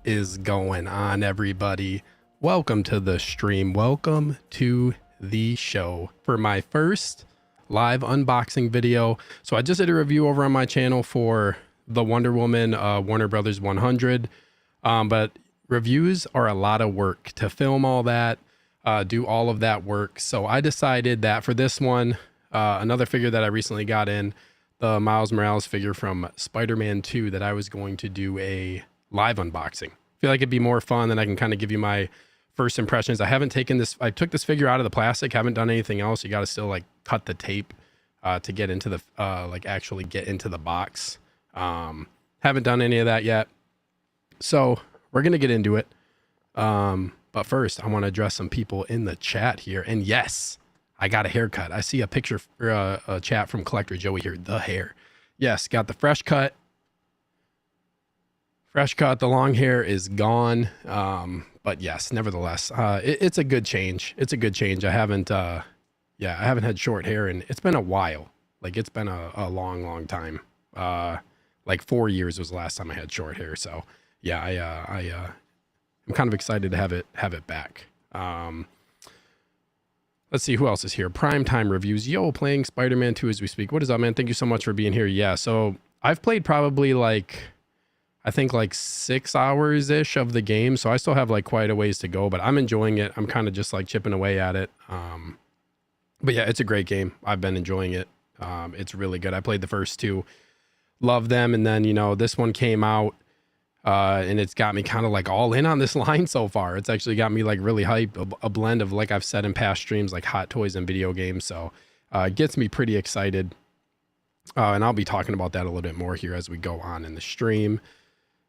is going on, everybody? Welcome to the stream. Welcome to the show for my first live unboxing video. So I just did a review over on my channel for the Wonder Woman Warner Brothers 100, but reviews are a lot of work to film all that, do all of that work. So I decided that for this one, another figure that I recently got in, the Miles Morales figure from Spider-Man 2, that I was going to do a live unboxing. I feel like it'd be more fun, and I can kind of give you my first impressions. I haven't taken this, I took this figure out of the plastic, haven't done anything else. You got to still like cut the tape to get into the, like actually get into the box. Haven't done any of that yet. So we're going to get into it. But first I want to address some people in the chat here. And yes, I got a haircut. I see a picture, a chat from Collector Joey here. The hair. Yes, got the fresh cut. Fresh cut. The long hair is gone. But yes, nevertheless, it's a good change. It's a good change. I haven't, I haven't had short hair, and it's been a while. Like, it's been a long time. Like 4 years was the last time I had short hair. So yeah, I'm kind of excited to have it back. Let's see who else is here. Primetime Reviews. Yo, playing Spider-Man 2 as we speak. What is up, man? Thank you so much for being here. Yeah, so I've played probably like, I think like 6 hours ish of the game. So I still have like quite a ways to go, but I'm enjoying it. I'm kind of just like chipping away at it. But yeah, it's a great game. I've been enjoying it. It's really good. I played the first two, love them. And then, you know, this one came out. And it's got me kind of like all in on this line so far. It's actually got me like really hyped, a blend of, like I've said in past streams, like hot toys and video games. So it gets me pretty excited. And I'll be talking about that a little bit more here as we go on in the stream.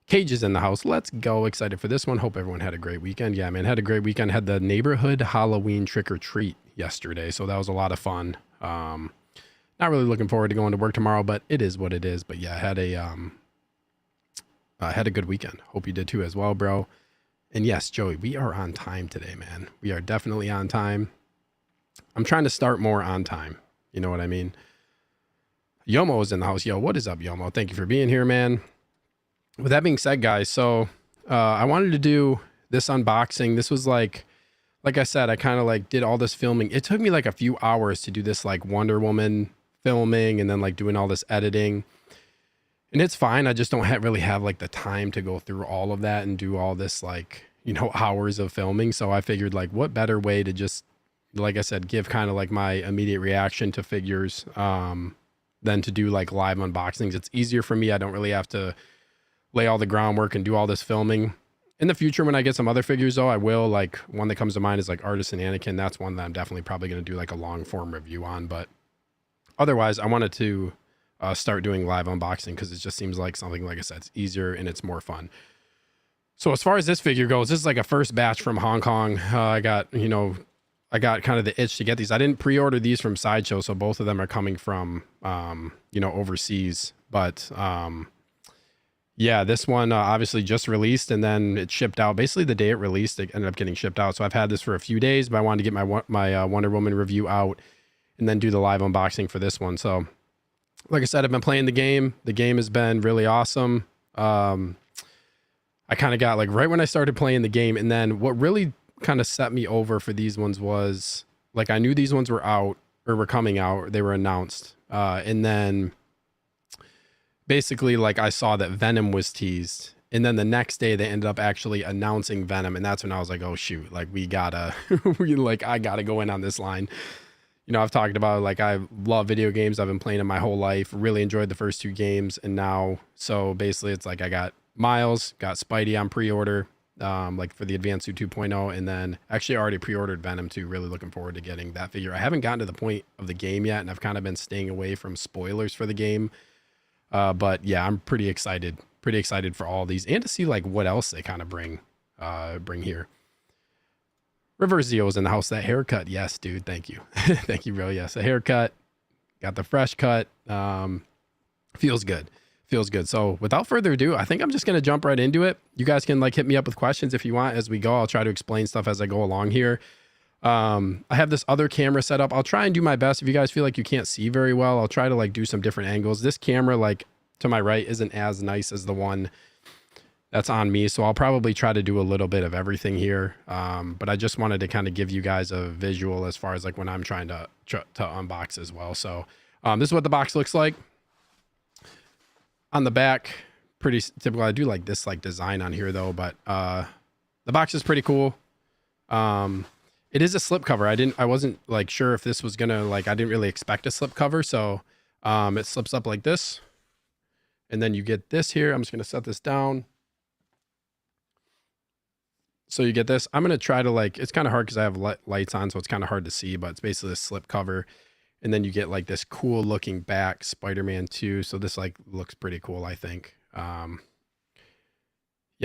Cage is in the house. Let's go. Excited for this one. Hope everyone had a great weekend. Yeah, man, had a great weekend. Had the neighborhood Halloween trick or treat yesterday. So that was a lot of fun. Not really looking forward to going to work tomorrow, but it is what it is. But yeah, I had a good weekend. Hope you did too as well, bro. And yes, Joey, we are on time today, man. We are definitely on time. I'm trying to start more on time. You know what I mean? Yomo is in the house. Yo, what is up, Yomo? Thank you for being here, man. With that being said, guys, so I wanted to do this unboxing. This was like I said, I kind of like did all this filming. It took me like a few hours to do this like Wonder Woman filming and then like doing all this editing. And it's fine. I just don't really have like the time to go through all of that and do all this like, you know, hours of filming. So I figured like what better way to just, like I said, give kind of like my immediate reaction to figures than to do like live unboxings. It's easier for me. I don't really have to lay all the groundwork and do all this filming. In the future, when I get some other figures though, I will. Like one that comes to mind is like Artisan Anakin. That's one that I'm definitely probably going to do like a long form review on. But otherwise, I wanted to start doing live unboxing because it just seems like something, like I said, it's easier and it's more fun. So as far as this figure goes, this is like a first batch from Hong Kong. I got kind of the itch to get these. I didn't pre-order these from Sideshow, so both of them are coming from overseas. But yeah, this one obviously just released and then it shipped out. Basically the day it released, it ended up getting shipped out. So I've had this for a few days, but I wanted to get my Wonder Woman review out and then do the live unboxing for this one. So like I said, I've been playing the game. The game has been really awesome. I kind of got like right when I started playing the game. And then what really kind of set me over for these ones was like, I knew these ones were out or were coming out. They were announced. And then basically like I saw that Venom was teased. And then the next day they ended up actually announcing Venom. And that's when I was like, oh shoot, like I gotta go in on this line. You know, I've talked about like I love video games. I've been playing them my whole life. Really enjoyed the first two games, and now so basically it's like I got Miles, got Spidey on pre-order, like for the Advanced Suit 2.0, and then actually already pre-ordered Venom 2. Really looking forward to getting that figure. I haven't gotten to the point of the game yet, and I've kind of been staying away from spoilers for the game. But yeah, I'm pretty excited for all these and to see like what else they kind of bring here. Reverse Zio's in the house. That haircut. Yes, dude. Thank you. Thank you, bro. Yes. A haircut. Got the fresh cut. Feels good. Feels good. So without further ado, I think I'm just going to jump right into it. You guys can like hit me up with questions if you want as we go. I'll try to explain stuff as I go along here. I have this other camera set up. I'll try and do my best. If you guys feel like you can't see very well, I'll try to like do some different angles. This camera, like to my right, isn't as nice as the one that's on me. So I'll probably try to do a little bit of everything here. But I just wanted to kind of give you guys a visual as far as like when I'm trying to unbox as well. So this is what the box looks like. On the back, pretty typical. I do like this like design on here though, but the box is pretty cool. It is a slip cover. I wasn't like sure if this was gonna like, I didn't really expect a slip cover. So it slips up like this. And then you get this here. I'm just gonna set this down. So you get this. I'm going to try to like, it's kind of hard because I have lights on, so it's kind of hard to see, but it's basically a slip cover. And then you get like this cool looking back Spider-Man 2. So this like looks pretty cool, I think. Yeah,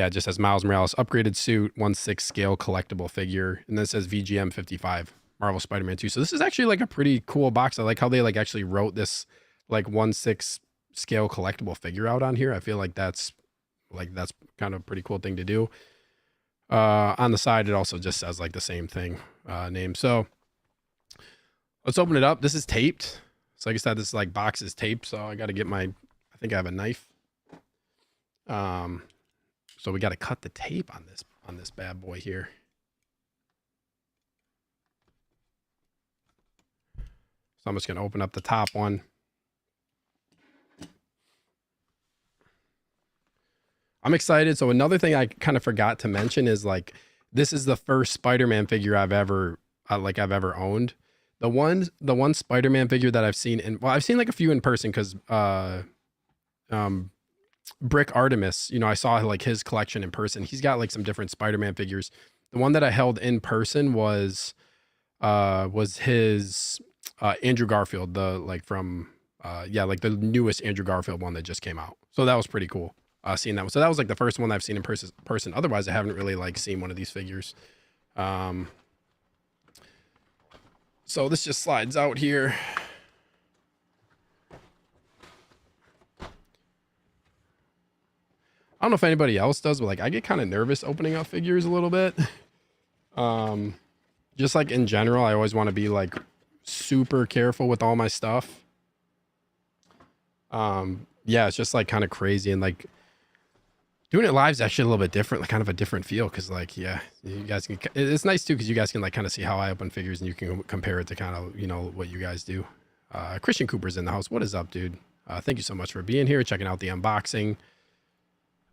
it just says Miles Morales upgraded suit, 1/6 scale collectible figure. And then it says VGM 55 Marvel Spider-Man 2. So this is actually like a pretty cool box. I like how they like actually wrote this like 1/6 scale collectible figure out on here. I feel like that's kind of a pretty cool thing to do. On the side, it also just says like the same thing, name. So let's open it up. This is taped. So like I said, this like box is taped. So I got to get I think I have a knife. So we got to cut the tape on this bad boy here. So I'm just going to open up the top one. I'm excited. So another thing I kind of forgot to mention is like, this is the first Spider-Man figure I've ever owned. The one Spider-Man figure that I've seen I've seen like a few in person because Brick Artemis, I saw like his collection in person. He's got like some different Spider-Man figures. The one that I held in person was his Andrew Garfield, the the newest Andrew Garfield one that just came out. So that was pretty cool. Seeing that one. So that was like the first one I've seen in person. Otherwise, I haven't really like seen one of these figures. So this just slides out here. I don't know if anybody else does, but like I get kind of nervous opening up figures a little bit. Just like in general, I always want to be like super careful with all my stuff. Yeah, it's just like kind of crazy, and like doing it live is actually a little bit different, like kind of a different feel. Cause like, yeah, you guys can, it's nice too. Cause you guys can like kind of see how I open figures and you can compare it to kind of, what you guys do. Christian Cooper's in the house. What is up, dude? Thank you so much for being here, checking out the unboxing.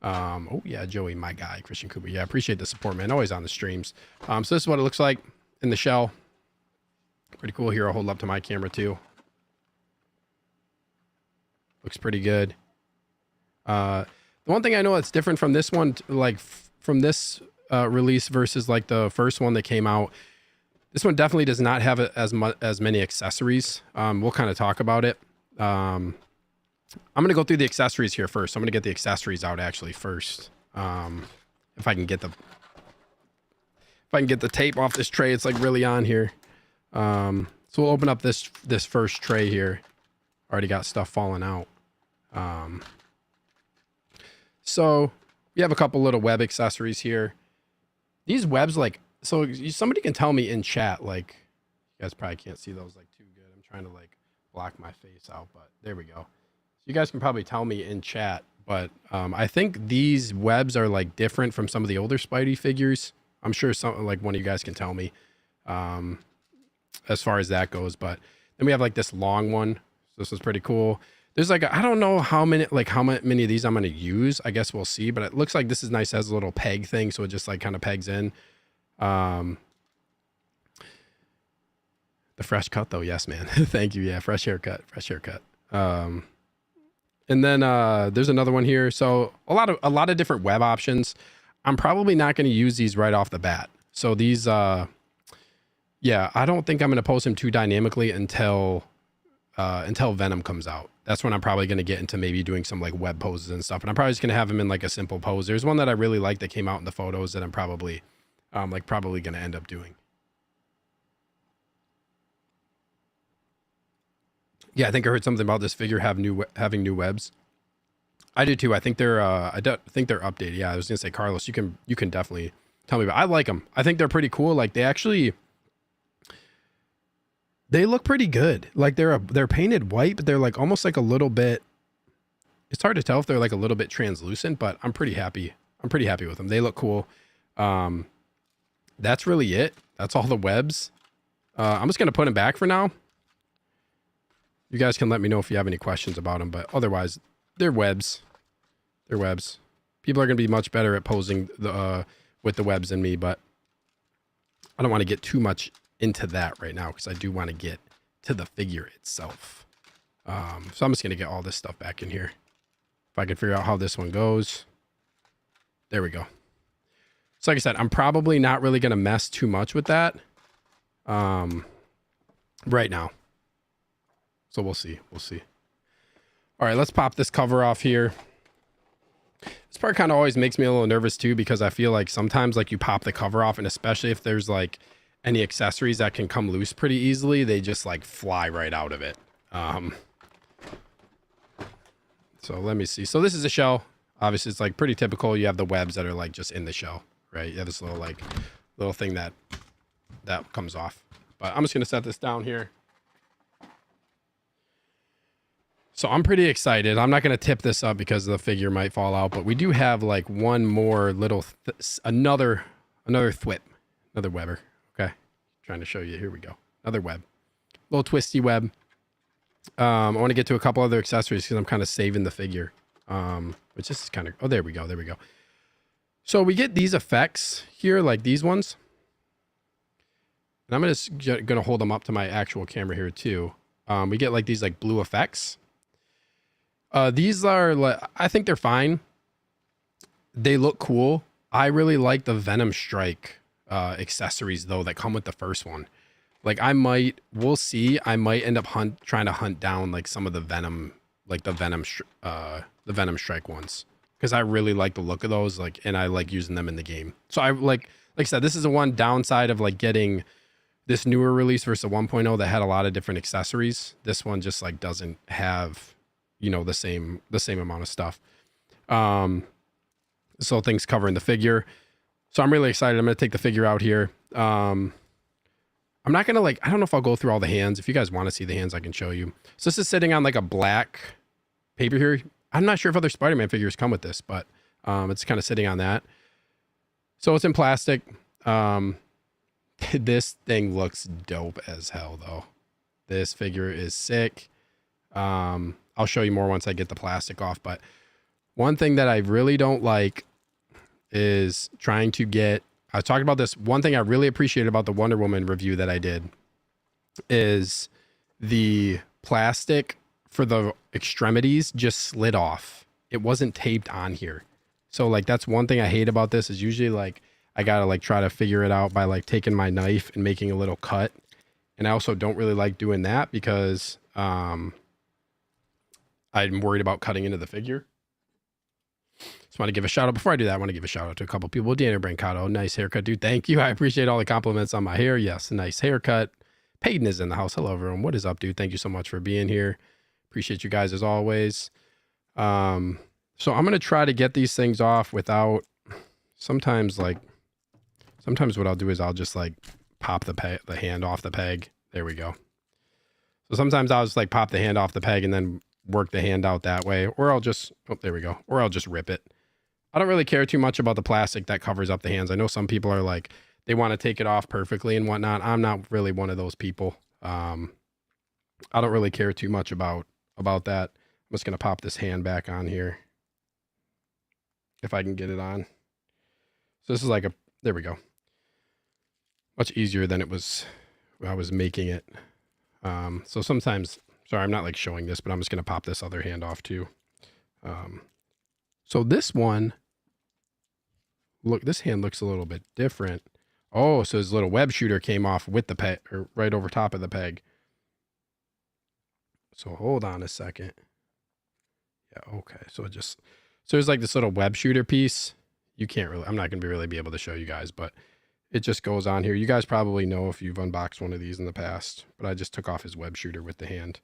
Oh yeah, Joey, my guy, Christian Cooper. Yeah, appreciate the support, man. Always on the streams. So this is what it looks like in the shell. Pretty cool here. I'll hold up to my camera too. Looks pretty good. The one thing I know that's different from this one, like from this release versus like the first one that came out, this one definitely does not have as many accessories. We'll kind of talk about it. I'm going to go through the accessories here first. I'm going to get the accessories out actually first. If I can get the tape off this tray, it's like really on here. So we'll open up this first tray here. Already got stuff falling out. So we have a couple little web accessories here. These webs, like, so somebody can tell me in chat, like, you guys probably can't see those like too good. I'm trying to like block my face out, but there we go. So you guys can probably tell me in chat, but I think these webs are like different from some of the older Spidey figures. I'm sure some, like one of you guys can tell me as far as that goes. But then we have like this long one. So this is pretty cool. There's like, I don't know how many of these I'm going to use. I guess we'll see, but it looks like this is nice. It has a little peg thing. So it just like kind of pegs in. The fresh cut though. Yes, man. Thank you. Yeah. Fresh haircut. And then there's another one here. So a lot of different web options. I'm probably not going to use these right off the bat. So these, yeah, I don't think I'm going to post them too dynamically until Venom comes out. That's when I'm probably going to get into maybe doing some like web poses and stuff. And I'm probably just going to have them in like a simple pose. There's one that I really like that came out in the photos that I'm probably going to end up doing. Yeah, I think I heard something about this figure having new webs. I do too. I think they're updated. Yeah, I was gonna say, Carlos, you can definitely tell me. But I like them. I think they're pretty cool. Like they look pretty good. Like they're painted white, but they're like almost like a little bit. It's hard to tell if they're like a little bit translucent, but I'm pretty happy I'm pretty happy with them. They look cool. That's really it. That's all the webs. I'm just going to put them back for now. You guys can let me know if you have any questions about them, but otherwise, they're webs. They're webs. People are going to be much better at posing with the webs than me, but I don't want to get too much into that right now because I do want to get to the figure itself. So I'm just going to get all this stuff back in here. If I can figure out how this one goes. There we go. So like I said, I'm probably not really going to mess too much with that right now. So we'll see. We'll see. All right, let's pop this cover off here. This part kind of always makes me a little nervous too, because I feel like sometimes like you pop the cover off, and especially if there's like any accessories that can come loose pretty easily, they just like fly right out of it. So let me see. So this is a shell. Obviously it's like pretty typical. You have the webs that are like just in the shell, right? You have this little thing that comes off. But I'm just going to set this down here. So I'm pretty excited. I'm not going to tip this up because the figure might fall out, but we do have like one more little, another thwip, another webber. Okay. Trying to show you. Here we go. Another web, little twisty web. I want to get to a couple other accessories because I'm kind of saving the figure. Which is kind of, oh, there we go. There we go. So we get these effects here, like these ones. And I'm just going to hold them up to my actual camera here too. We get like these like blue effects. These are, like, I think they're fine. They look cool. I really like the Venom Strike accessories though that come with the first one. Like we'll see. I might end up trying to hunt down like some of the Venom, like the Venom Strike ones, because I really like the look of those. Like, and I like using them in the game. So I like I said, this is the one downside of like getting this newer release versus the 1.0 that had a lot of different accessories. This one just like doesn't have, you know, the same amount of stuff. So things covering the figure. So I'm really excited. I'm going to take the figure out here. I'm not going to I don't know if I'll go through all the hands. If you guys want to see the hands, I can show you. So this is sitting on like a black paper here. I'm not sure if other Spider-Man figures come with this, but it's kind of sitting on that. So it's in plastic. This thing looks dope as hell though. This figure is sick. I'll show you more once I get the plastic off, but one thing that I really don't like is trying to get, I was talking about this. One thing I really appreciated about the Wonder Woman review that I did is the plastic for the extremities just slid off. It wasn't taped on here. So like, that's one thing I hate about this is usually like, I gotta like try to figure it out by like taking my knife and making a little cut. And I also don't really like doing that because I'm worried about cutting into the figure. Just want to give a shout out. Before I do that, I want to give a shout out to a couple people. Daniel Brancato, nice haircut, dude. Thank you. I appreciate all the compliments on my hair. Yes, nice haircut. Peyton is in the house. Hello, everyone. What is up, dude? Thank you so much for being here. Appreciate you guys as always. So I'm going to try to get these things off without sometimes what I'll do is I'll just like pop the hand off the peg. There we go. So sometimes I'll just like pop the hand off the peg and then work the hand out that way, or I'll just, oh, there we go. Or I'll just rip it. I don't really care too much about the plastic that covers up the hands. I know some people are like, they want to take it off perfectly and whatnot. I'm not really one of those people. I don't really care too much about that. I'm just going to pop this hand back on here if I can get it on. So this is like there we go. Much easier than it was when I was making it. So sometimes, sorry, I'm not like showing this, but I'm just going to pop this other hand off too. So this one, look, this hand looks a little bit different. Oh, so his little web shooter came off with the peg, or right over top of the peg. So hold on a second. Yeah, okay. So there's like this little web shooter piece. You can't really, I'm not going to really be able to show you guys, but it just goes on here. You guys probably know if you've unboxed one of these in the past, but I just took off his web shooter with the hand.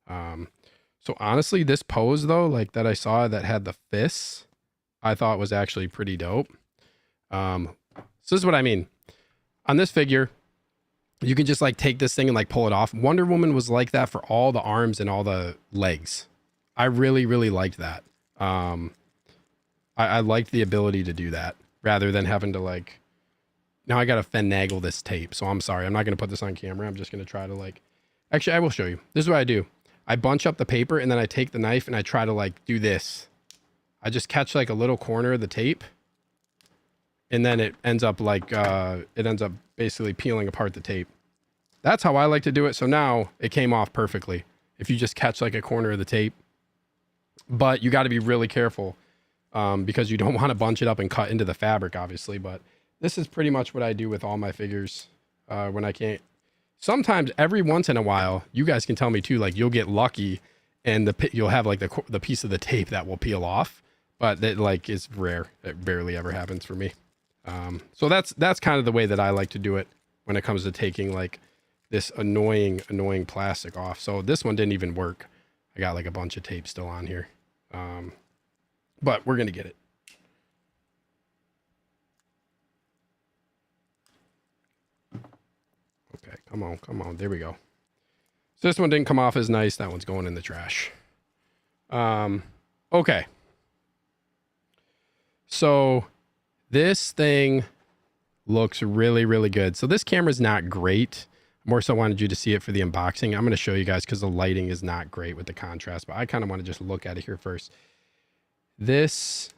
So honestly, this pose though, like that I saw that had the fists, I thought was actually pretty dope. So this is what I mean. On this figure, you can just like take this thing and like pull it off. Wonder Woman was like that for all the arms and all the legs. I really, really liked that. I liked the ability to do that rather than having to like, now I got to finagle this tape. So I'm sorry. I'm not going to put this on camera. I'm just going to try to like, actually, I will show you. This is what I do. I bunch up the paper and then I take the knife and I try to like do this. I just catch like a little corner of the tape and then it ends up like, it ends up basically peeling apart the tape. That's how I like to do it. So now it came off perfectly. If you just catch like a corner of the tape, but you got to be really careful because you don't want to bunch it up and cut into the fabric, obviously. But this is pretty much what I do with all my figures when I can't. Sometimes every once in a while, you guys can tell me too, like you'll get lucky and you'll have like the piece of the tape that will peel off, but that like is rare. It barely ever happens for me. So that's kind of the way that I like to do it when it comes to taking like this annoying plastic off. So this one didn't even work. I got like a bunch of tape still on here. But we're going to get it. Okay, come on. There we go. So this one didn't come off as nice. That one's going in the trash. Okay. So this thing looks really, really good. So this camera's not great. More so wanted you to see it for the unboxing. I'm going to show you guys because the lighting is not great with the contrast, but I kind of want to just look at it here first. This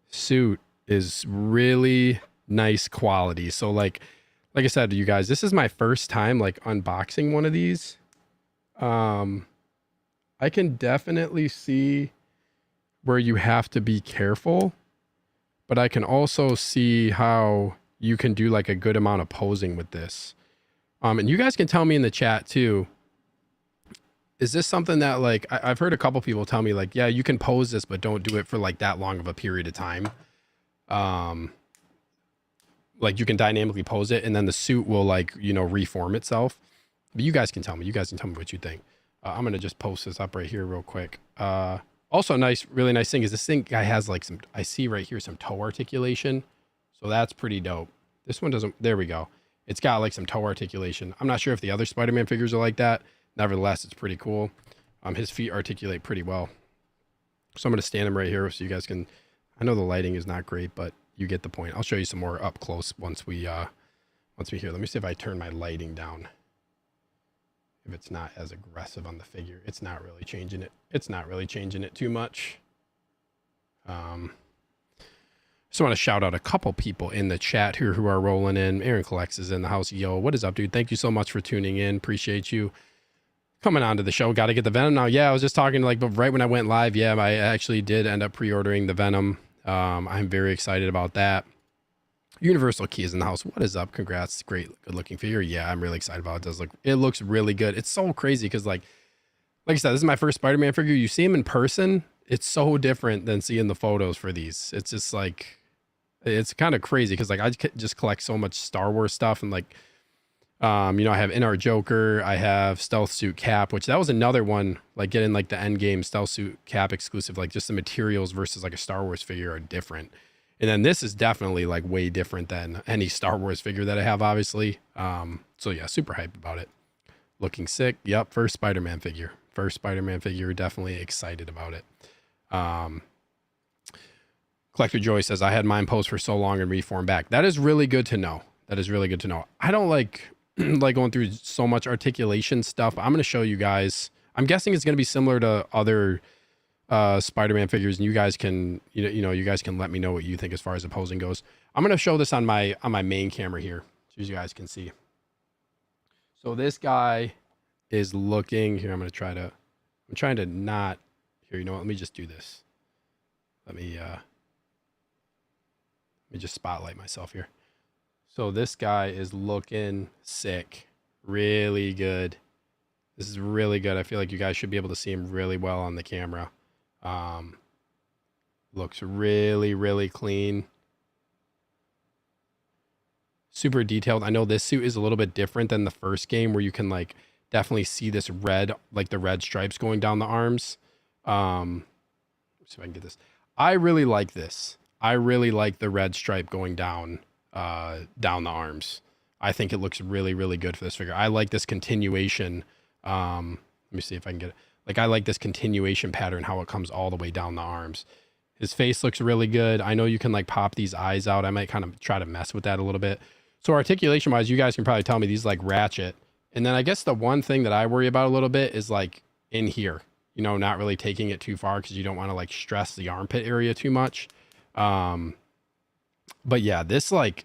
suit is really nice quality. So like I said to you guys, this is my first time like unboxing one of these. I can definitely see where you have to be careful, but I can also see how you can do like a good amount of posing with this. And you guys can tell me in the chat too, is this something that like, I've heard a couple people tell me like, yeah, you can pose this, but don't do it for like that long of a period of time. Like you can dynamically pose it and then the suit will like, you know, reform itself. But you guys can tell me, what you think. I'm going to just post this up right here real quick. Also nice, really nice thing is this thing guy has like some, I see right here, some toe articulation. So that's pretty dope. This one doesn't, there we go. It's got like some toe articulation. I'm not sure if the other Spider-Man figures are like that. Nevertheless, it's pretty cool. His feet articulate pretty well. So I'm going to stand him right here so you guys can, I know the lighting is not great, but you get the point. I'll show you some more up close once we hear. Let me see if I turn my lighting down. If it's not as aggressive on the figure, it's not really changing it. It's not really changing it too much. Just want to shout out a couple people in the chat here who are rolling in. Aaron Collects is in the house. Yo, what is up, dude? Thank you so much for tuning in. Appreciate you coming on to the show. Got to get the Venom now. Yeah, I was just talking like, but right when I went live, yeah, I actually did end up pre-ordering the Venom. I'm very excited about that. Universal Key is in the house. What is up? Congrats. Great, good looking figure. Yeah, I'm really excited about it. It looks really good. It's so crazy because like I said, this is my first Spider-Man figure. You see him in person, it's so different than seeing the photos for these. It's just like, it's kind of crazy because like I just collect so much Star Wars stuff and like, you know, I have In-Art Joker, I have Stealth Suit Cap, which that was another one, like getting like the Endgame Stealth Suit Cap exclusive, like just the materials versus like a Star Wars figure are different. And then this is definitely like way different than any Star Wars figure that I have, obviously. So yeah, super hyped about it. Looking sick. Yep, first Spider-Man figure. Definitely excited about it. Collector Joy says, I had mine posed for so long and reformed back. That is really good to know. I don't like like going through so much articulation stuff. I'm going to show you guys. I'm guessing it's going to be similar to other Spider-Man figures, and you guys can you guys can let me know what you think as far as the posing goes. I'm going to show this on my main camera here so you guys can see. So this guy is looking here. I'm trying to not here. You know what? Let me just do this. Let me just spotlight myself here. So this guy is looking sick. Really good. This is really good. I feel like you guys should be able to see him really well on the camera. Looks really, really clean. Super detailed. I know this suit is a little bit different than the first game where you can like definitely see this red, like the red stripes going down the arms. Let's see if I can get this. I really like this. I really like the red stripe going down the arms. I think it looks really, really good for this figure. I like this continuation. Let me see if I can get it. Like I like this continuation pattern, how it comes all the way down the arms. His face looks really good. I know you can like pop these eyes out. I might kind of try to mess with that a little bit. So articulation wise, you guys can probably tell me these like ratchet. And then I guess the one thing that I worry about a little bit is like in here, you know, not really taking it too far because you don't want to like stress the armpit area too much. But yeah, this like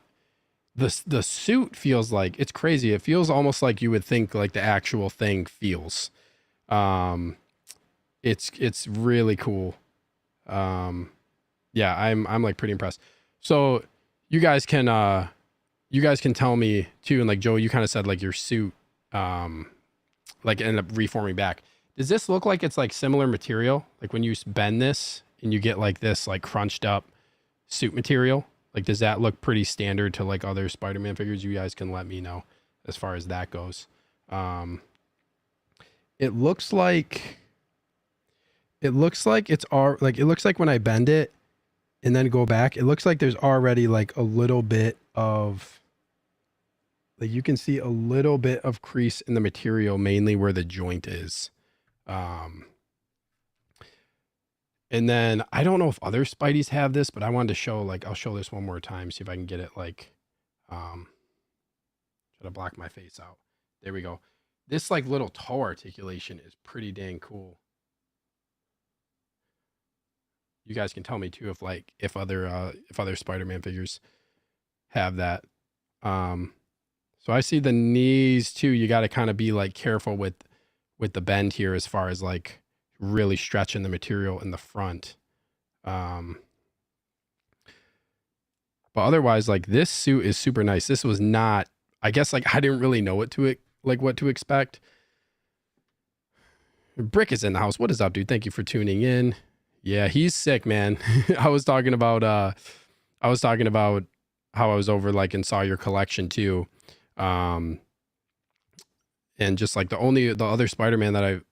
the suit feels like it's crazy. It feels almost like you would think like the actual thing feels. It's really cool. Yeah, I'm like pretty impressed. So you guys can tell me too, and like Joe, you kind of said like your suit like ended up reforming back. Does this look like it's like similar material? Like when you bend this and you get like this like crunched up suit material? Like does that look pretty standard to like other Spider-Man figures? You guys can let me know as far as that goes. It looks like it's all like, it looks like when I bend it and then go back, it looks like there's already like a little bit of, like you can see a little bit of crease in the material, mainly where the joint is. And then I don't know if other Spideys have this, but I wanted to show, like, I'll show this one more time, see if I can get it like, try to block my face out. There we go. This like little toe articulation is pretty dang cool. You guys can tell me too if other Spider-Man figures have that. So I see the knees too. You got to kind of be like careful with the bend here as far as like really stretching the material in the front. But otherwise, like this suit is super nice. This was not, I guess like I didn't really know what to expect. Brick is in the house. What is up, dude? Thank you for tuning in. Yeah, he's sick, man. I was talking about how I was over like and saw your collection too. And just like the other Spider-Man that I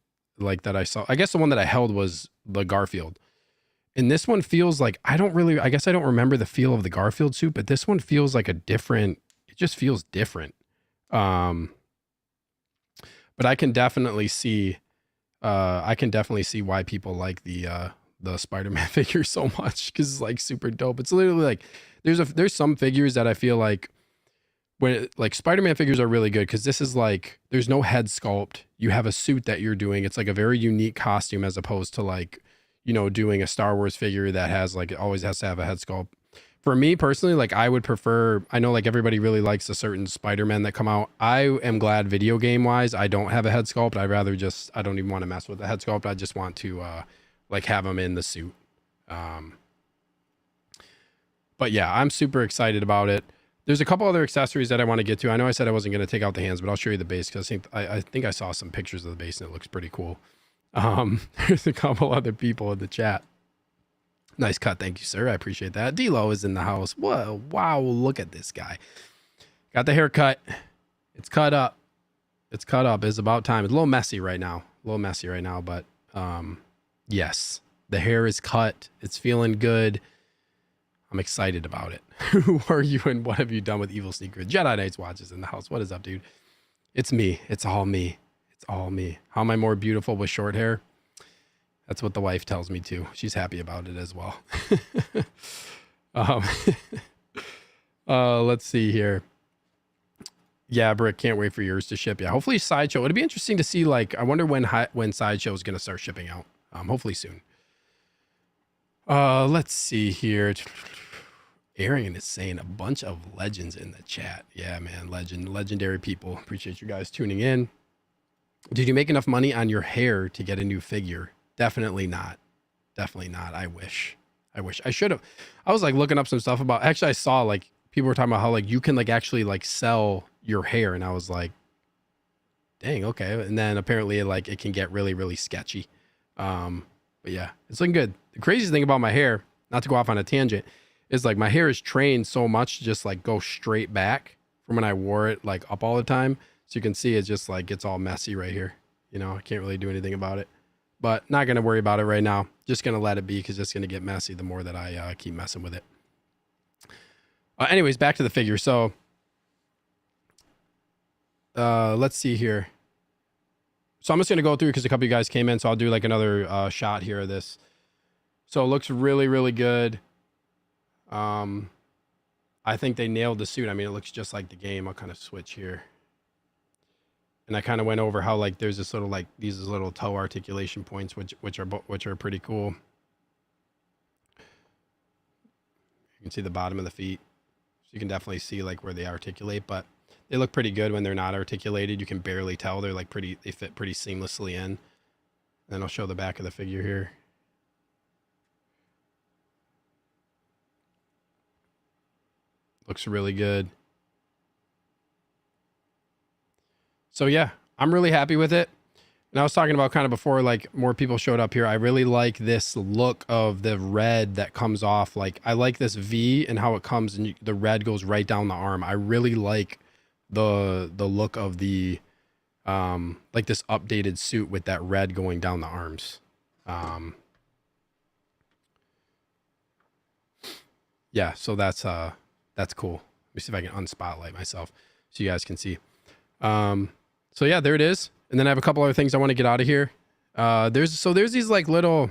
saw, I guess the one that I held was the Garfield. And this one feels like, I guess I don't remember the feel of the Garfield suit, but this one feels like it just feels different. But I can definitely see why people like the Spider-Man figure so much, because it's like super dope. It's literally like there's some figures that I feel like like Spider-Man figures are really good because this is like there's no head sculpt. You have a suit that you're doing. It's like a very unique costume as opposed to like, you know, doing a Star Wars figure that has like, it always has to have a head sculpt. For me personally, like I would prefer, I know like everybody really likes a certain Spider-Man that come out. I am glad video game wise I don't have a head sculpt. I'd rather just, I don't even want to mess with the head sculpt. I just want to like have them in the suit. But yeah, I'm super excited about it. There's a couple other accessories that I want to get to. I know I said I wasn't going to take out the hands, but I'll show you the base because I think I saw some pictures of the base and it looks pretty cool. There's a couple other people in the chat. Nice cut. Thank you, sir. I appreciate that. D-Lo is in the house. Whoa, wow, look at this guy. Got the haircut. It's cut up. It's cut up. It's about time. It's a little messy right now. But yes, the hair is cut. It's feeling good. I'm excited about it. Who are you and what have you done with Evil Sneaker? Jedi Knights watches in the house. What is up, dude? It's me. It's all me. It's all me. How am I more beautiful with short hair? That's what the wife tells me too. She's happy about it as well. Let's see here. Yeah, Brick, can't wait for yours to ship. Yeah, hopefully Sideshow. It'd be interesting to see, like, I wonder when Sideshow is going to start shipping out. Hopefully soon. Let's see here. Arian is saying a bunch of legends in the chat. Yeah, man, legendary people. Appreciate you guys tuning in. Did you make enough money on your hair to get a new figure? Definitely not. I wish I should have. I was like looking up some stuff about, actually I saw like people were talking about how like you can like actually like sell your hair, and I was like, dang, okay. And then apparently like it can get really, really sketchy. But yeah, it's looking good. The craziest thing about my hair, not to go off on a tangent, is like my hair is trained so much to just like go straight back from when I wore it like up all the time. So you can see it just like gets all messy right here. You know, I can't really do anything about it, but not going to worry about it right now. Just going to let it be because it's going to get messy the more that I keep messing with it. Anyways, back to the figure. So let's see here. So I'm just going to go through because a couple of you guys came in. So I'll do like another shot here of this. So it looks really, really good. I think they nailed the suit. I mean, it looks just like the game. I'll kind of switch here. And I kind of went over how like there's this little like these little toe articulation points which are pretty cool. You can see the bottom of the feet. So you can definitely see like where they articulate, but they look pretty good when they're not articulated. You can barely tell. They're like they fit pretty seamlessly in. And then I'll show the back of the figure here. Looks really good. So yeah, I'm really happy with it. And I was talking about kind of before, like more people showed up here. I really like this look of the red that comes off. Like I like this V and how it comes and the red goes right down the arm. I really like the look of the like this updated suit with that red going down the arms. Yeah, so that's cool. Let me see if I can unspotlight myself so you guys can see. So yeah, there it is. And then I have a couple other things I want to get out of here. There's these like little,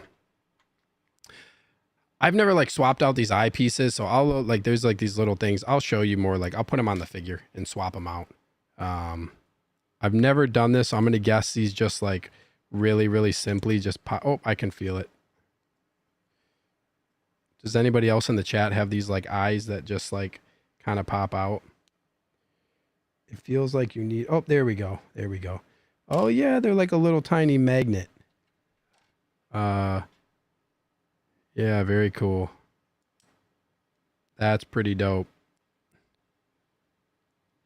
I've never like swapped out these eye pieces. So I'll like, there's like these little things. I'll show you more. Like I'll put them on the figure and swap them out. I've never done this. So I'm going to guess these just like really, really simply just pop. Oh, I can feel it. Does anybody else in the chat have these like eyes that just like kind of pop out? It feels like you need, oh, there we go. There we go. Oh yeah, they're like a little tiny magnet. Yeah, very cool. That's pretty dope.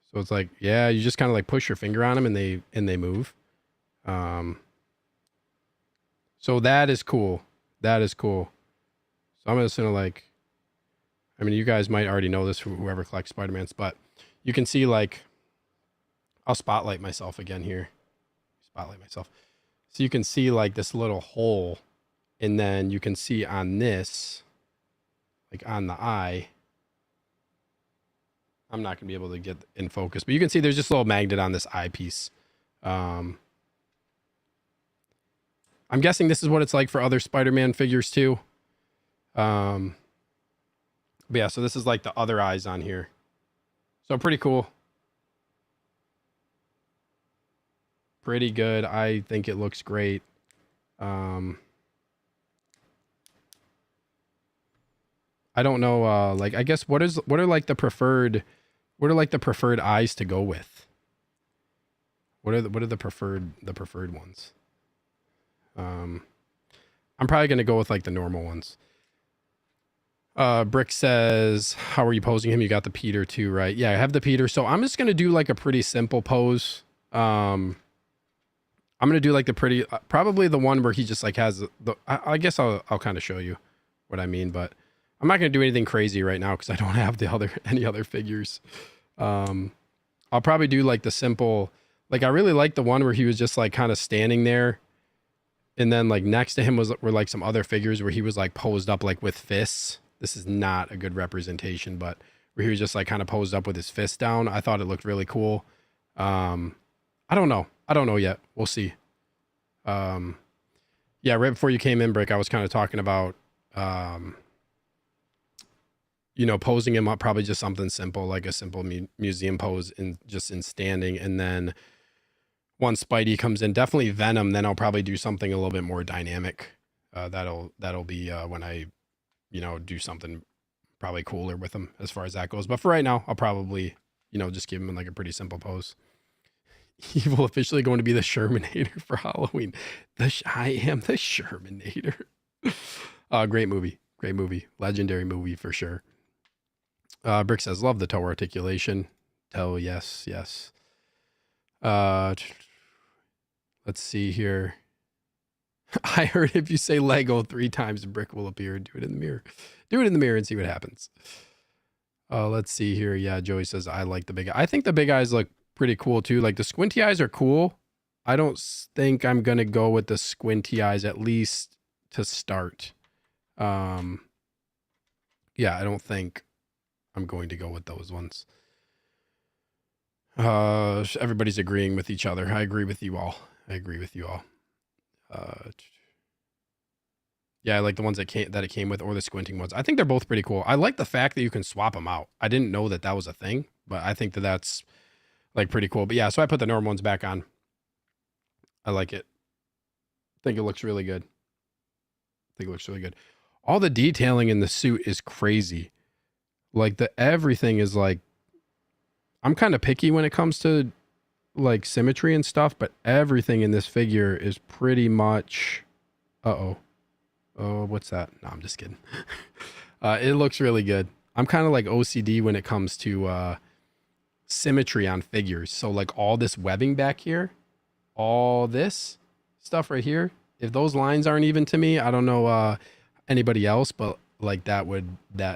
So it's like, yeah, you just kind of like push your finger on them and they move. So that is cool. That is cool. So I'm just gonna like, I mean, you guys might already know this, whoever collects Spider-Mans, but you can see like, I'll spotlight myself again here. Spotlight myself. So you can see like this little hole, and then you can see on this, like on the eye, I'm not gonna be able to get in focus, but you can see there's just a little magnet on this eyepiece. I'm guessing this is what it's like for other Spider-Man figures too. But yeah, so this is like the other eyes on here. So pretty cool. Pretty good. I think it looks great. I don't know, like I guess what are like the preferred eyes to go with? What are the preferred ones? I'm probably gonna go with like the normal ones. Brick says, how are you posing him? You got the Peter too, right? Yeah, I have the Peter. So I'm just gonna do like a pretty simple pose. I'm gonna do like the pretty, probably the one where he just like has the. I guess I'll kind of show you what I mean, but I'm not gonna do anything crazy right now because I don't have any other figures. I'll probably do like the simple. Like I really like the one where he was just like kind of standing there, and then like next to him were like some other figures where he was like posed up like with fists. This is not a good representation, but where he was just like kind of posed up with his fist down. I thought it looked really cool. I don't know yet. We'll see. Yeah, right before you came in, Brick, I was kind of talking about, you know, posing him up, probably just something simple, like a simple museum pose in standing. And then once Spidey comes in, definitely Venom, then I'll probably do something a little bit more dynamic. That'll be when I, you know, do something probably cooler with him as far as that goes. But for right now, I'll probably, you know, just give him like a pretty simple pose. Evil officially going to be the Shermanator for Halloween. I am the Shermanator. Great movie, legendary movie for sure. Brick says, love the toe articulation. Toe, yes. Let's see here. I heard if you say Lego 3 times, Brick will appear. Do it in the mirror. Do it in the mirror and see what happens. Let's see here. Yeah, Joey says, I like the big eye. I think the big eyes look pretty cool too. Like the squinty eyes are cool. I don't think I'm gonna go with the squinty eyes, at least to start. Yeah, I don't think I'm going to go with those ones. Everybody's agreeing with each other. I agree with you all. Yeah, Yeah, I like the ones that it came with, or the squinting ones. I think they're both pretty cool. I like the fact that you can swap them out. I didn't know that that was a thing, but I think that that's like pretty cool. But yeah, so I put the normal ones back on. I like it. I think it looks really good. I think it looks really good. All the detailing in the suit is crazy. Like everything is like, I'm kind of picky when it comes to like symmetry and stuff, but everything in this figure is pretty much, uh-oh. Oh, what's that? No, I'm just kidding. It looks really good. I'm kind of like OCD when it comes to symmetry on figures. So like all this webbing back here, all this stuff right here, if those lines aren't even to me, I don't know anybody else, but like that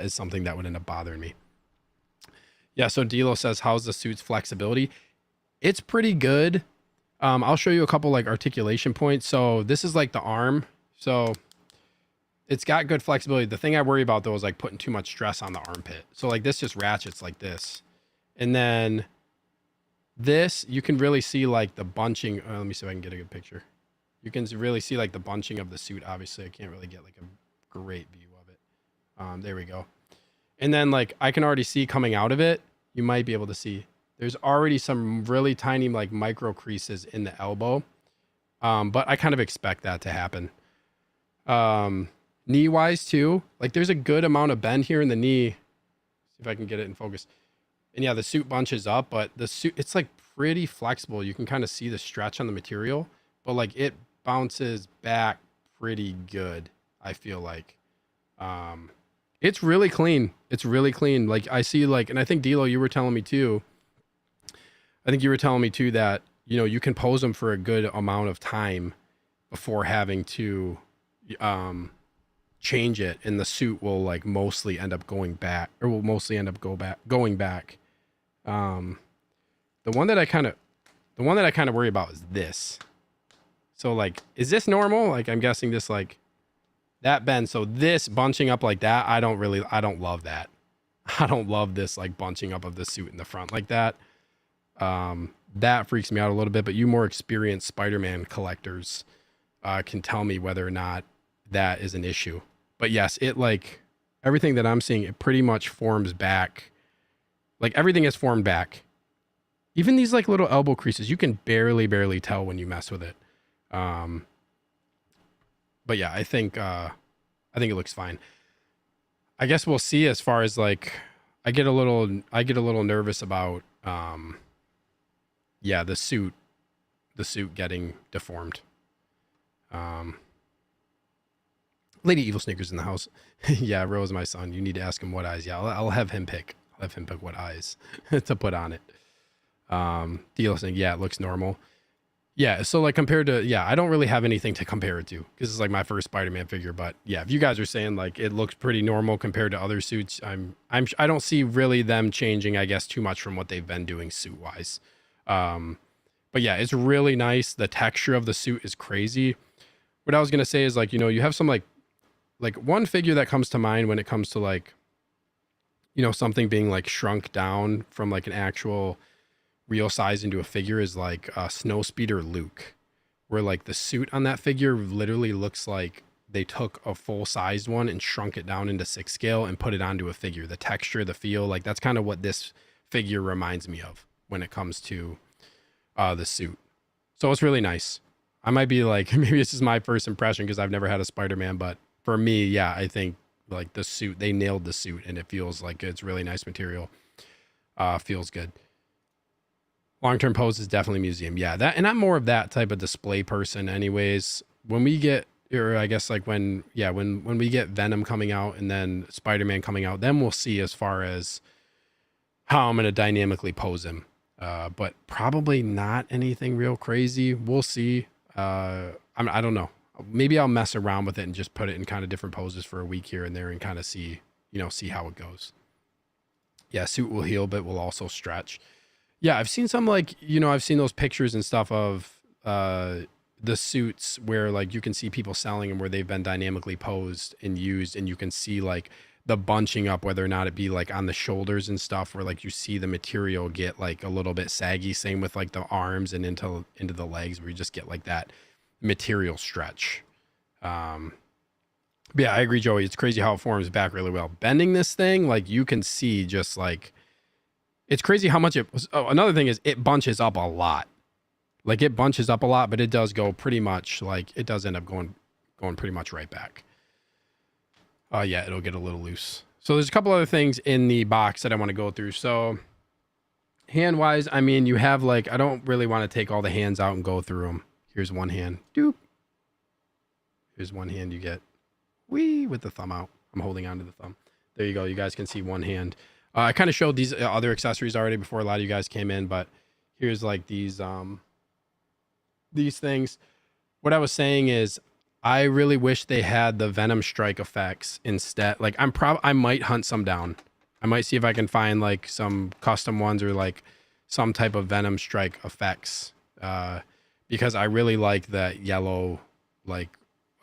is something that would end up bothering me. Yeah, so Dilo says, how's the suit's flexibility? It's pretty good. I'll show you a couple like articulation points. So this is like the arm. So it's got good flexibility. The thing I worry about though is like putting too much stress on the armpit. So like this just ratchets like this. And then this, you can really see like the bunching. Let me see if I can get a good picture. You can really see like the bunching of the suit. Obviously I can't really get like a great view of it. There we go. And then like I can already see coming out of it, you might be able to see there's already some really tiny like micro creases in the elbow. But I kind of expect that to happen. Knee wise too, like there's a good amount of bend here in the knee. See if I can get it in focus. And yeah, the suit bunches up, but the suit, it's like pretty flexible. You can kind of see the stretch on the material, but like it bounces back pretty good. I feel like, it's really clean. It's really clean. Like I see like, and I think Dilo, you were telling me too. I think you were telling me too that, you know, you can pose them for a good amount of time before having to, change it, and the suit will like mostly end up going back, or will mostly end up going back. The one that I kind of worry about is this. So like, is this normal? Like I'm guessing this like that bend. So this bunching up like that, I don't love that. I don't love this like bunching up of the suit in the front like that. That freaks me out a little bit, but you more experienced Spider-Man collectors can tell me whether or not that is an issue. But yes, it like everything that I'm seeing, it pretty much forms back. Like everything is formed back. Even these like little elbow creases, you can barely tell when you mess with it. But yeah, I think it looks fine. I guess we'll see as far as like, I get a little nervous about, yeah, the suit getting deformed. Lady Evil Sneakers in the house. Yeah, Rose, my son. You need to ask him what eyes. Yeah, I'll have him pick. I'll have him pick what eyes to put on it. Deal saying, yeah, it looks normal. Yeah, so like compared to, yeah, I don't really have anything to compare it to because it's like my first Spider-Man figure. But yeah, if you guys are saying like it looks pretty normal compared to other suits, I don't see really them changing, I guess, too much from what they've been doing suit wise. But yeah, it's really nice. The texture of the suit is crazy. What I was gonna say is like, you know, you have some like one figure that comes to mind when it comes to like, you know, something being like shrunk down from like an actual real size into a figure is like Snowspeeder Luke, where like the suit on that figure literally looks like they took a full sized one and shrunk it down into 6 scale and put it onto a figure. The texture, the feel, like that's kind of what this figure reminds me of when it comes to the suit. So it's really nice. I might be like, maybe this is my first impression because I've never had a Spider-Man, but for me, yeah, I think like the suit, they nailed the suit and it feels like it's really nice material. Feels good. Long-term pose is definitely museum. Yeah, that, and I'm more of that type of display person anyways. When we get, or I guess like when we get Venom coming out and then Spider-Man coming out, then we'll see as far as how I'm going to dynamically pose him. But probably not anything real crazy. We'll see. I don't know. Maybe I'll mess around with it and just put it in kind of different poses for a week here and there and kind of see how it goes. Yeah, suit will heal, but will also stretch. Yeah, I've seen some like, I've seen those pictures and stuff of the suits where like you can see people selling them where they've been dynamically posed and used, and you can see like the bunching up, whether or not it be like on the shoulders and stuff, where like you see the material get like a little bit saggy. Same with like the arms and into the legs, where you just get like that material stretch. But yeah, I agree, Joey. It's crazy how it forms back really well. Bending this thing, like you can see just like, it's crazy how much it was. Oh, another thing is it bunches up a lot. Like it bunches up a lot, but it does go pretty much like it does end up going pretty much right back. Yeah, it'll get a little loose. So there's a couple other things in the box that I want to go through. So hand wise, I mean, you have like, I don't really want to take all the hands out and go through them. Here's one hand. Doop. Here's one hand you get. Wee with the thumb out. I'm holding on to the thumb. There you go. You guys can see one hand. I kind of showed these other accessories already before a lot of you guys came in, but here's like these things. What I was saying is I really wish they had the Venom Strike effects instead. Like I might hunt some down. I might see if I can find like some custom ones or like some type of Venom Strike effects. Because I really like that yellow like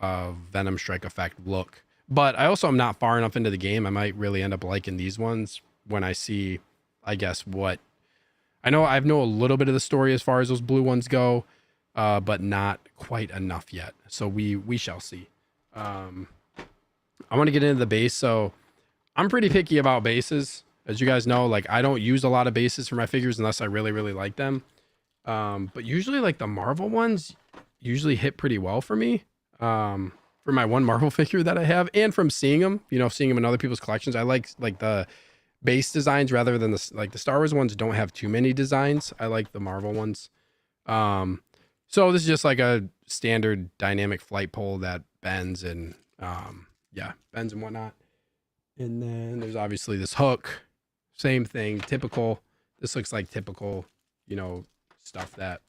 Venom Strike effect look. But I also am not far enough into the game. I might really end up liking these ones when I see, I guess, what I know a little bit of the story as far as those blue ones go, but not quite enough yet. So we shall see. I want to get into the base. So I'm pretty picky about bases. As you guys know, like I don't use a lot of bases for my figures unless I really, really like them. But usually like the Marvel ones usually hit pretty well for me. For my one Marvel figure that I have, and from seeing them in other people's collections, I like the base designs rather than the Star Wars ones don't have too many designs. I like the Marvel ones. So this is just like a standard dynamic flight pole that bends and bends and whatnot. And then there's obviously this hook, same thing, typical. This looks like typical, stuff that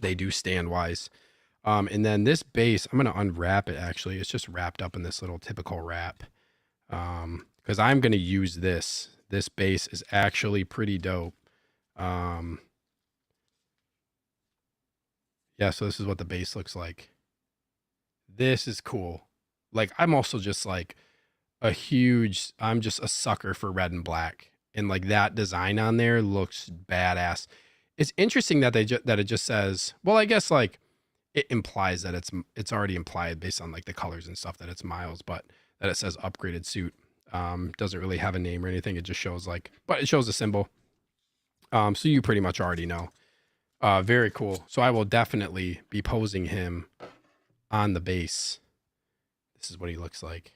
they do stand wise. And then this base, I'm going to unwrap it actually. It's just wrapped up in this little typical wrap. Because I'm going to use this. This base is actually pretty dope. Yeah, so this is what the base looks like. This is cool. Like, I'm also just like I'm just a sucker for red and black. And like that design on there looks badass. It's interesting that that it just says, well, I guess like, it implies that it's already implied based on like the colors and stuff that it's Miles, but that it says upgraded suit. Doesn't really have a name or anything. It just shows but it shows a symbol. So you pretty much already know. Very cool. So I will definitely be posing him on the base. This is what he looks like.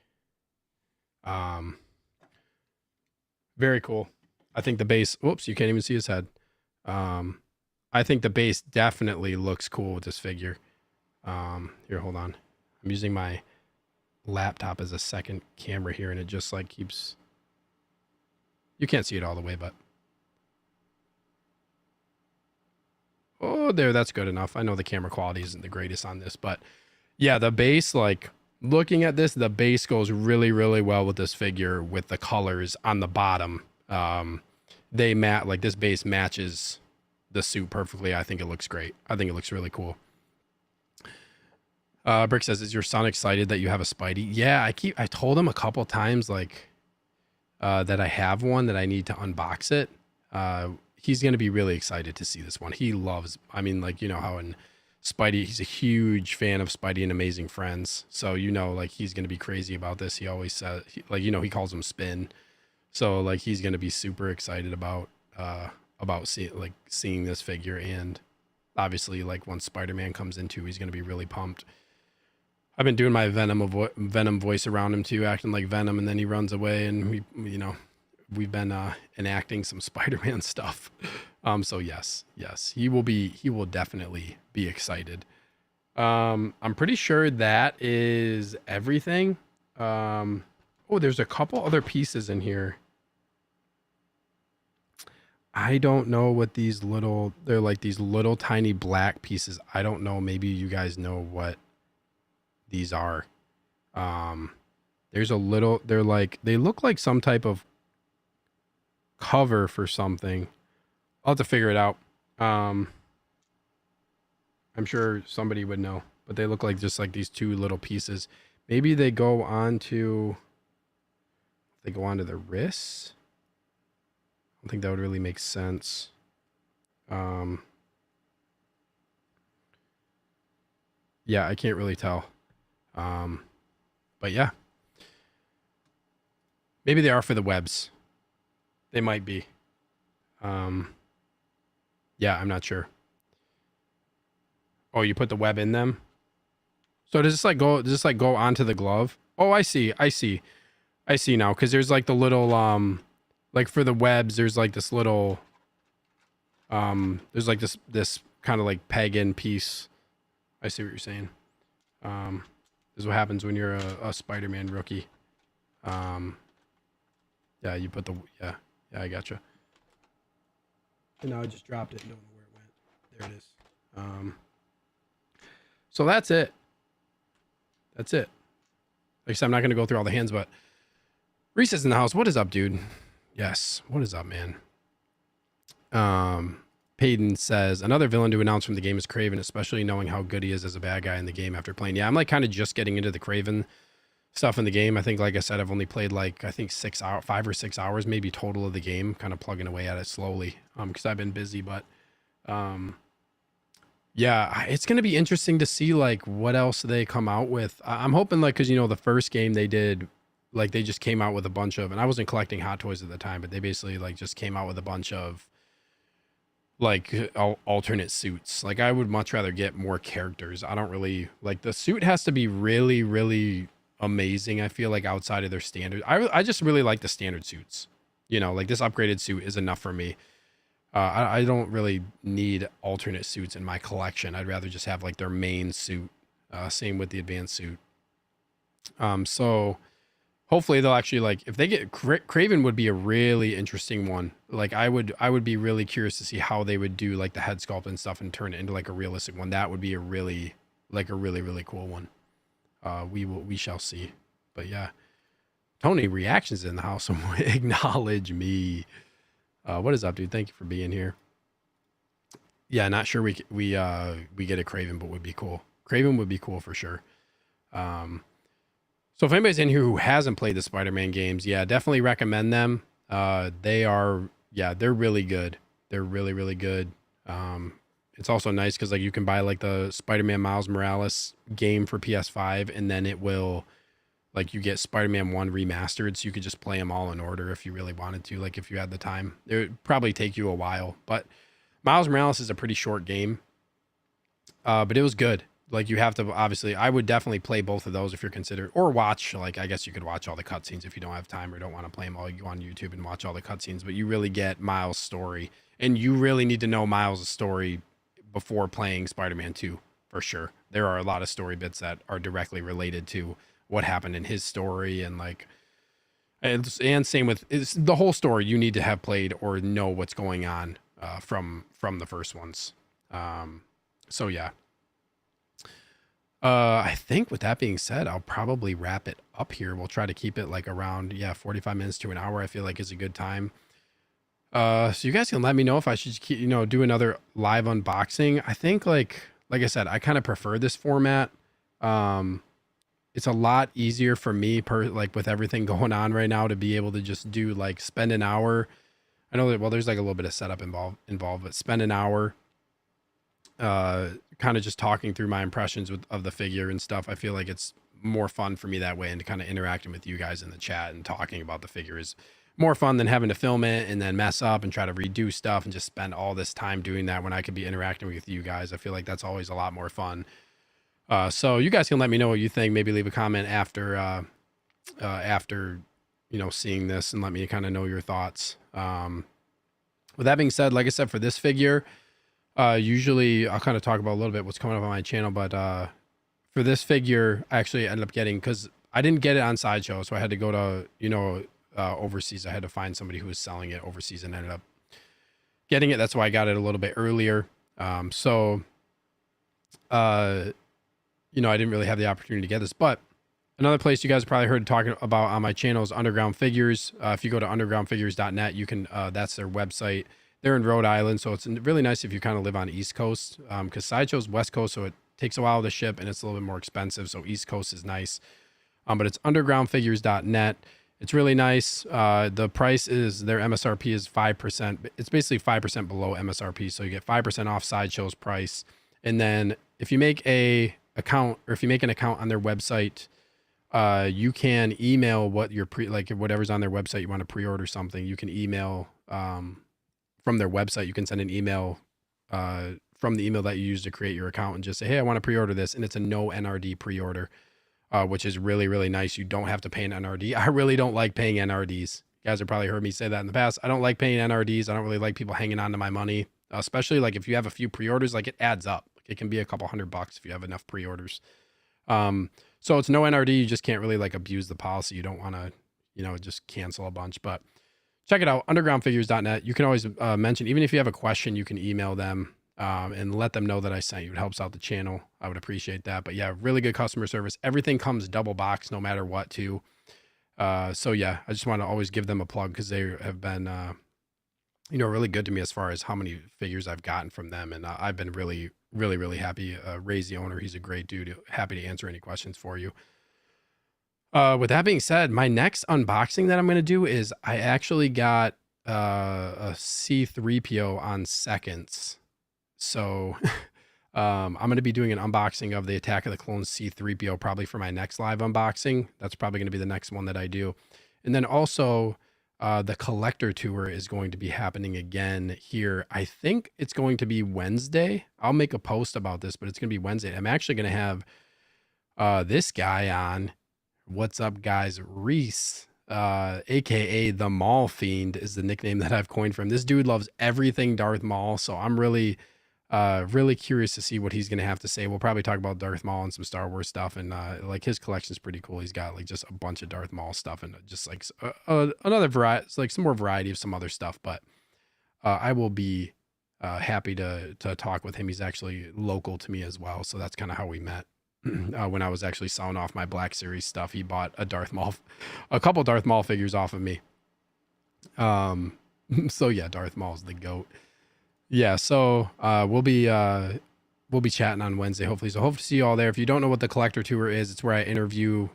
Very cool. I think the base, whoops, you can't even see his head. I think the base definitely looks cool with this figure. Here, hold on. I'm using my laptop as a second camera here, and it just like keeps. You can't see it all the way, but. Oh, there, that's good enough. I know the camera quality isn't the greatest on this, but yeah, the base, like looking at this, the base goes really, really well with this figure with the colors on the bottom. Like this base matches the suit perfectly. I think it looks great. I think it looks really cool. Brick says, is your son excited that you have a Spidey? Yeah, I told him a couple times like that I have one, that I need to unbox it. He's going to be really excited to see this one. He loves, I mean, like, how in Spidey, he's a huge fan of Spidey and Amazing Friends. So, like he's going to be crazy about this. He always says, he calls him Spin. So like, he's going to be super excited about seeing this figure. And obviously like once Spider-Man comes into, he's going to be really pumped. I've been doing my Venom voice around him too, acting like Venom, and then he runs away, and we've been enacting some Spider-Man stuff. So yes, he will definitely be excited. I'm pretty sure that is everything. Oh, there's a couple other pieces in here. I don't know what they're like these little tiny black pieces. I don't know. Maybe you guys know what these are. They look like some type of cover for something. I'll have to figure it out. I'm sure somebody would know, but they look like just like these two little pieces. Maybe they go onto the wrists. I don't think that would really make sense. Yeah, I can't really tell. But yeah, maybe they are for the webs. They might be. Yeah, I'm not sure. Oh, you put the web in them. So does this like go onto the glove? Oh, I see. I see now. Cause there's like the little, like for the webs, there's like this little, there's like this kind of like peg in piece. I see what you're saying. This is what happens when you're a Spider-Man rookie. Yeah, you put the, yeah, I gotcha. And now I just dropped it and don't know where it went. There it is. So that's it. That's it. Like I said, I'm not going to go through all the hands, but Reese is in the house. What is up, dude? Yes. What is up, man? Peyton says, another villain to announce from the game is Kraven, especially knowing how good he is as a bad guy in the game after playing. Yeah, I'm like kind of just getting into the Kraven stuff in the game. I think, like I said, I've only played like, I think 5 or 6 hours, maybe total of the game, kind of plugging away at it slowly. Because I've been busy, but, yeah, it's going to be interesting to see like what else they come out with. I'm hoping like, cause you know, the first game they did, like they just came out with a bunch of, and I wasn't collecting Hot Toys at the time, but they basically like just came out with a bunch of like alternate suits. Like I would much rather get more characters. I don't really like the suit has to be really, really amazing. I feel like outside of their standard, I just really like the standard suits, you know, like this upgraded suit is enough for me. I don't really need alternate suits in my collection. I'd rather just have like their main suit. Same with the advanced suit. So hopefully they'll actually like, if they get Kraven would be a really interesting one. Like I would be really curious to see how they would do like the head sculpt and stuff and turn it into like a realistic one. That would be a really cool one. We shall see. But yeah, Tony reactions in the house. Someone acknowledge me. What is up, dude? Thank you for being here. Yeah, not sure we get a Kraven, but would be cool. Kraven would be cool for sure. So if anybody's in here who hasn't played the Spider-Man games, yeah, definitely recommend them. They're really good. They're really, really good. It's also nice because like you can buy like the Spider-Man Miles Morales game for PS5, and then it will like you get Spider-Man 1 remastered, so you could just play them all in order if you really wanted to, like if you had the time. It would probably take you a while, but Miles Morales is a pretty short game. But it was good. Like you have to, obviously, I would definitely play both of those if you're considered, or watch, like I guess you could watch all the cutscenes if you don't have time or don't want to play them all. You go on YouTube and watch all the cutscenes, but you really get Miles' story, and you really need to know Miles' story before playing Spider-Man 2 for sure. There are a lot of story bits that are directly related to what happened in his story, and like, and same with the whole story. You need to have played or know what's going on from the first ones. So yeah. I think with that being said, I'll probably wrap it up here. We'll try to keep it like around 45 minutes to an hour. I feel like is a good time. So you guys can let me know if I should keep, do another live unboxing. I think like I said, I kind of prefer this format. It's a lot easier for me like with everything going on right now to be able to just do like spend an hour. I know that, well, there's like a little bit of setup involved, but spend an hour, kind of just talking through my impressions of the figure and stuff. I feel like it's more fun for me that way, and kind of interacting with you guys in the chat and talking about the figure is more fun than having to film it and then mess up and try to redo stuff and just spend all this time doing that when I could be interacting with you guys. I feel like that's always a lot more fun. So you guys can let me know what you think. Maybe leave a comment after seeing this, and let me kind of know your thoughts. With that being said, like I said, for this figure, usually I'll kind of talk about a little bit what's coming up on my channel, but for this figure, I actually ended up getting, because I didn't get it on Sideshow, so I had to go to, overseas. I had to find somebody who was selling it overseas and ended up getting it. That's why I got it a little bit earlier. I didn't really have the opportunity to get this, but another place you guys probably heard talking about on my channel is Underground Figures. If you go to undergroundfigures.net, you can, that's their website. They're in Rhode Island, so it's really nice if you kind of live on the East Coast, because Sideshow's West Coast, so it takes a while to ship and it's a little bit more expensive. So East Coast is nice. But it's undergroundfigures.net. It's really nice. The price is, their MSRP is 5%. It's basically 5% below MSRP. So you get 5% off Sideshow's price. And then if you make an account on their website, You can email what your like whatever's on their website you want to pre-order something. You can email from their website. You can send an email from the email that you use to create your account and just say, hey, I want to pre-order this, and it's a no NRD pre-order, which is really, really nice. You don't have to pay an NRD. I really don't like paying NRDs. You guys have probably heard me say that in the past. I don't like paying NRDs. I don't really like people hanging on to my money, especially like if you have a few pre-orders, like it adds up. It can be a couple $100 if you have enough pre-orders. So it's no NRD. You just can't really like abuse the policy. You don't want to, just cancel a bunch, but check it out, undergroundfigures.net. You can always mention, even if you have a question, you can email them and let them know that I sent you. It helps out the channel. I would appreciate that. But yeah, really good customer service. Everything comes double box no matter what too. So yeah, I just want to always give them a plug because they have been, really good to me as far as how many figures I've gotten from them. And I've been really, really, really happy. Ray's the owner. He's a great dude. Happy to answer any questions for you. With that being said, my next unboxing that I'm going to do is I actually got a C3PO on seconds. So I'm going to be doing an unboxing of the Attack of the Clones C3PO probably for my next live unboxing. That's probably going to be the next one that I do. And then also the collector tour is going to be happening again here. I think it's going to be Wednesday. I'll make a post about this, but it's going to be Wednesday. I'm actually going to have this guy on. What's up, guys? Reese, aka the Maul Fiend, is the nickname that I've coined for him. This dude loves everything Darth Maul, so I'm really, really curious to see what he's gonna have to say. We'll probably talk about Darth Maul and some Star Wars stuff, and like his collection's pretty cool. He's got like just a bunch of Darth Maul stuff and just like another variety, like some more variety of some other stuff. But I will be happy to talk with him. He's actually local to me as well, so that's kind of how we met. When I was actually selling off my Black Series stuff, he bought a couple Darth Maul figures off of me. So yeah, Darth Maul's the GOAT. Yeah, so we'll be chatting on Wednesday, hopefully. So hope to see you all there. If you don't know what the collector tour is, it's where I interview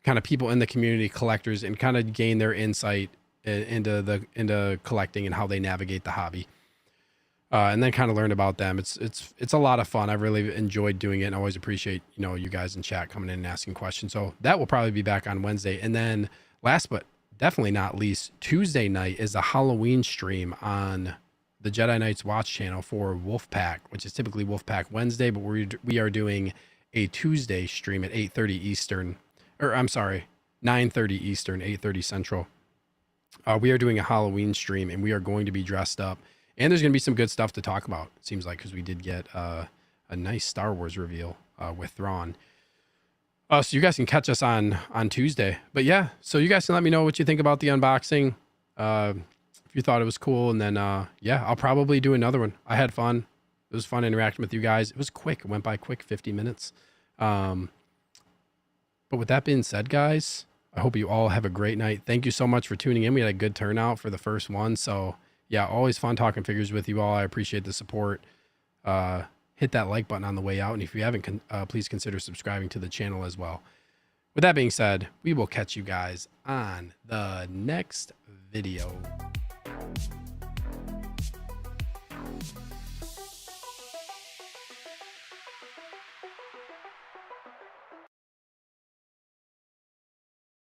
kind of people in the community, collectors, and kind of gain their insight into collecting and how they navigate the hobby. And then kind of learn about them. It's a lot of fun. I've really enjoyed doing it and always appreciate, you guys in chat coming in and asking questions. So that will probably be back on Wednesday. And then last but definitely not least, Tuesday night is a Halloween stream on the Jedi Knights Watch channel for Wolfpack, which is typically Wolfpack Wednesday, but we are doing a Tuesday stream at 8:30 Eastern, or I'm sorry, 9:30 Eastern, 8:30 Central. We are doing a Halloween stream and we are going to be dressed up. And there's going to be some good stuff to talk about, it seems like, because we did get a nice Star Wars reveal with Thrawn. So you guys can catch us on Tuesday. But yeah, so you guys can let me know what you think about the unboxing. If you thought it was cool. And then, yeah, I'll probably do another one. I had fun. It was fun interacting with you guys. It was quick. It went by quick, 50 minutes. But with that being said, guys, I hope you all have a great night. Thank you so much for tuning in. We had a good turnout for the first one. So yeah, always fun talking figures with you all. I appreciate the support. Hit that like button on the way out. And if you haven't, please consider subscribing to the channel as well. With that being said, we will catch you guys on the next video.